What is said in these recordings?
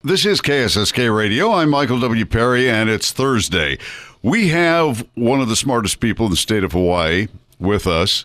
This is KSSK Radio. I'm Michael W. Perry, and it's Thursday. We have one of the smartest people in the state of Hawaii with us.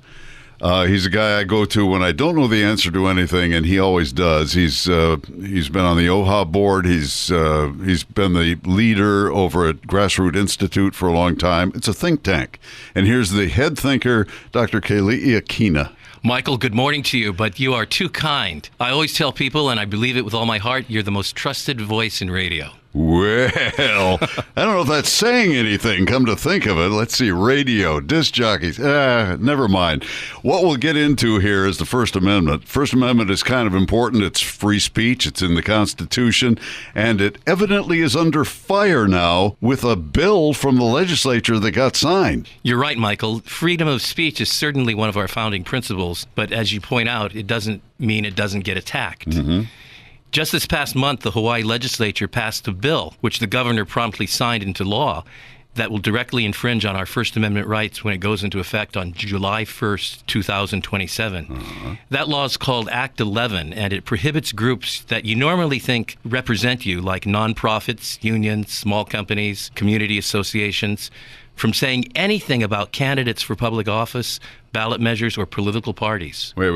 He's a guy I go to when I don't know the answer to anything, and he always does. He's been on the OHA board. He's been the leader over at Grassroots Institute for a long time. It's a think tank. And here's the head thinker, Dr. Keli'i Akina. Michael, good morning to you, but you are too kind. I always tell people, and I believe it with all my heart, you're the most trusted voice in radio. Well, I don't know if that's saying anything, come to think of it. Let's see, radio, disc jockeys, never mind. What we'll get into here is the First Amendment. First Amendment is kind of important. It's free speech. It's in the Constitution, and it evidently is under fire now with a bill from the legislature that got signed. You're right, Michael. Freedom of speech is certainly one of our founding principles, but as you point out, it doesn't mean it doesn't get attacked. Mm-hmm. Just this past month, the Hawaii legislature passed a bill, which the governor promptly signed into law, that will directly infringe on our First Amendment rights when it goes into effect on July 1st, 2027. Uh-huh. That law is called Act 11, and it prohibits groups that you normally think represent you, like nonprofits, unions, small companies, community associations, from saying anything about candidates for public office, ballot measures, or political parties. Wait.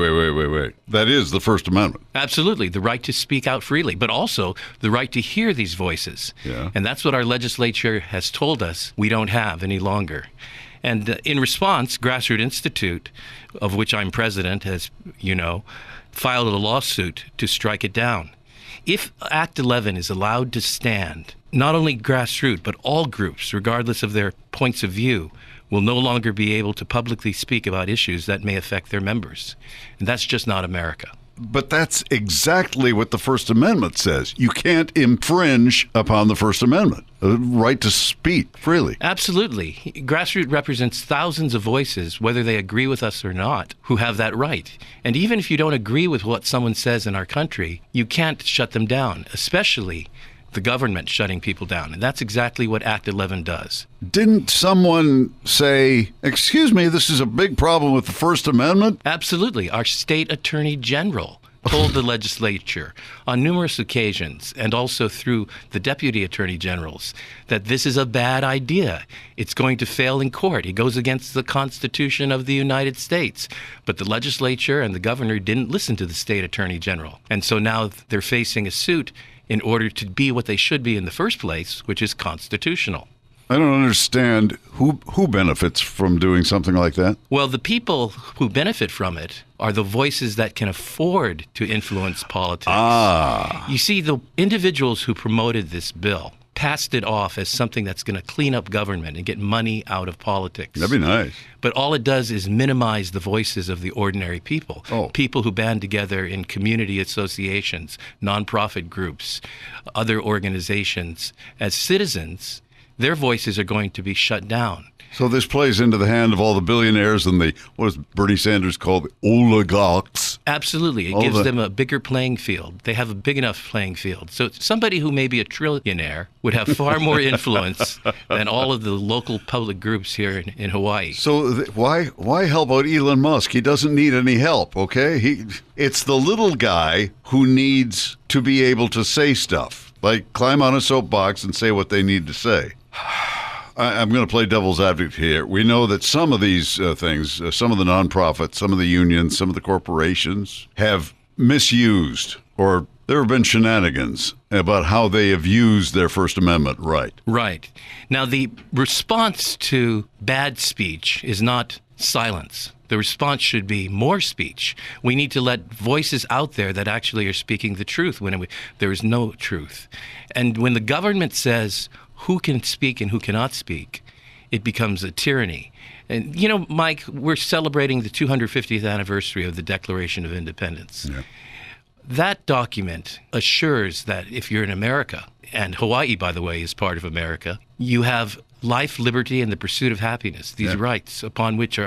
That is the First Amendment. Absolutely. The right to speak out freely, but also the right to hear these voices. Yeah. And that's what our legislature has told us we don't have any longer. And in response, Grassroots Institute, of which I'm president, as you know, filed a lawsuit to strike it down. If Act 11 is allowed to stand, not only Grassroots, but all groups, regardless of their points of view, will no longer be able to publicly speak about issues that may affect their members. And that's just not America. But that's exactly what the First Amendment says. You can't infringe upon the First Amendment, the right to speak freely. Absolutely. Grassroots represents thousands of voices, whether they agree with us or not, who have that right. And even if you don't agree with what someone says in our country, you can't shut them down, especially the government shutting people down. And that's exactly what Act 11 does. Didn't someone say, excuse me, this is a big problem with the First Amendment? Absolutely. Our state attorney general told the legislature on numerous occasions, and also through the deputy attorney generals, that this is a bad idea. It's going to fail in court. It goes against the Constitution of the United States. But the legislature and the governor didn't listen to the state attorney general. And so now they're facing a suit in order to be what they should be in the first place, which is constitutional. I don't understand who benefits from doing something like that. Well, the people who benefit from it are the voices that can afford to influence politics. You see, the individuals who promoted this bill passed it off as something that's going to clean up government and get money out of politics. That'd be nice. But all it does is minimize the voices of the ordinary people, people who band together in community associations, nonprofit groups, other organizations. As citizens, their voices are going to be shut down. So this plays into the hand of all the billionaires and the, what does Bernie Sanders call the oligarchs? Absolutely. It gives them a bigger playing field. They have a big enough playing field. So somebody who may be a trillionaire would have far more influence than all of the local public groups here in Hawaii. So why help out Elon Musk? He doesn't need any help, okay? It's the little guy who needs to be able to say stuff, like climb on a soapbox and say what they need to say. I'm going to play devil's advocate here. We know that some of these things, some of the nonprofits, some of the unions, some of the corporations have misused, or there have been shenanigans about how they have used their First Amendment right. Right. Now, the response to bad speech is not silence. The response should be more speech. We need to let voices out there that actually are speaking the truth when there is no truth. And when the government says who can speak and who cannot speak, it becomes a tyranny. And, you know, Mike, we're celebrating the 250th anniversary of the Declaration of Independence. Yeah. That document assures that if you're in America, and Hawaii, by the way, is part of America, you have life, liberty, and the pursuit of happiness, these rights upon which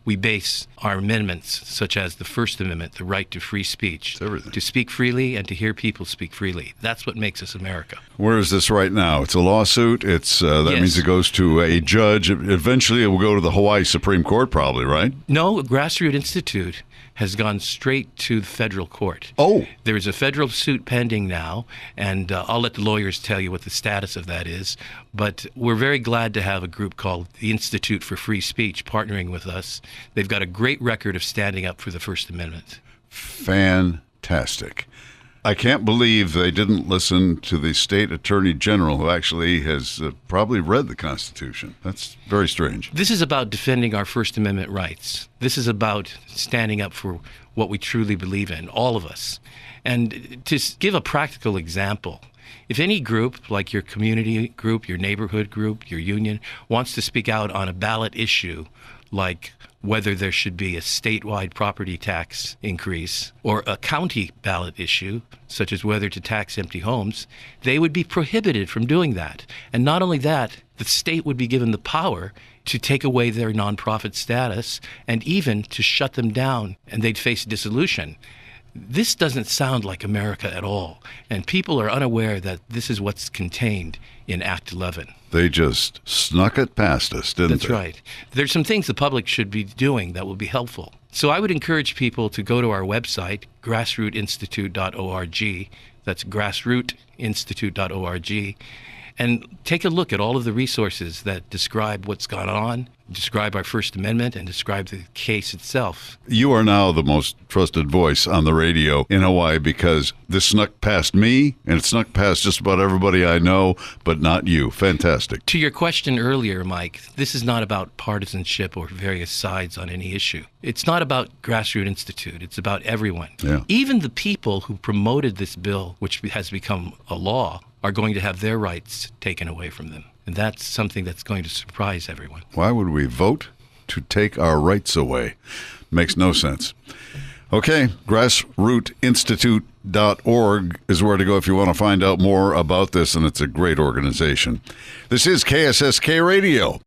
we base our amendments, such as the First Amendment, the right to free speech, to speak freely and to hear people speak freely. That's what makes us America. Where is this right now? It's a lawsuit. That means it goes to a judge. Eventually, it will go to the Hawaii Supreme Court, probably, right? No, Grassroots Institute has gone straight to the federal court. Oh. There is a federal suit pending now, and I'll let the lawyers tell you what the status of that is. But we're very glad to have a group called the Institute for Free Speech partnering with us. They've got a great record of standing up for the First Amendment. Fantastic. I can't believe they didn't listen to the state attorney general, who actually has probably read the Constitution. That's very strange. This is about defending our First Amendment rights. This is about standing up for what we truly believe in, all of us. And to give a practical example, if any group, like your community group, your neighborhood group, your union, wants to speak out on a ballot issue like whether there should be a statewide property tax increase or a county ballot issue, such as whether to tax empty homes, they would be prohibited from doing that. And not only that, the state would be given the power to take away their nonprofit status and even to shut them down, and they'd face dissolution. This doesn't sound like America at all, and people are unaware that this is what's contained in Act 11. They just snuck it past us, didn't they? That's right. There's some things the public should be doing that will be helpful. So I would encourage people to go to our website, grassrootinstitute.org. That's grassrootinstitute.org. And take a look at all of the resources that describe what's gone on, describe our First Amendment, and describe the case itself. You are now the most trusted voice on the radio in Hawaii because this snuck past me, and it snuck past just about everybody I know, but not you. Fantastic. To your question earlier, Mike, this is not about partisanship or various sides on any issue. It's not about Grassroots Institute. It's about everyone. Yeah. Even the people who promoted this bill, which has become a law, are going to have their rights taken away from them. And that's something that's going to surprise everyone. Why would we vote to take our rights away? Makes no sense. Okay, grassrootinstitute.org is where to go if you want to find out more about this, and it's a great organization. This is KSSK Radio.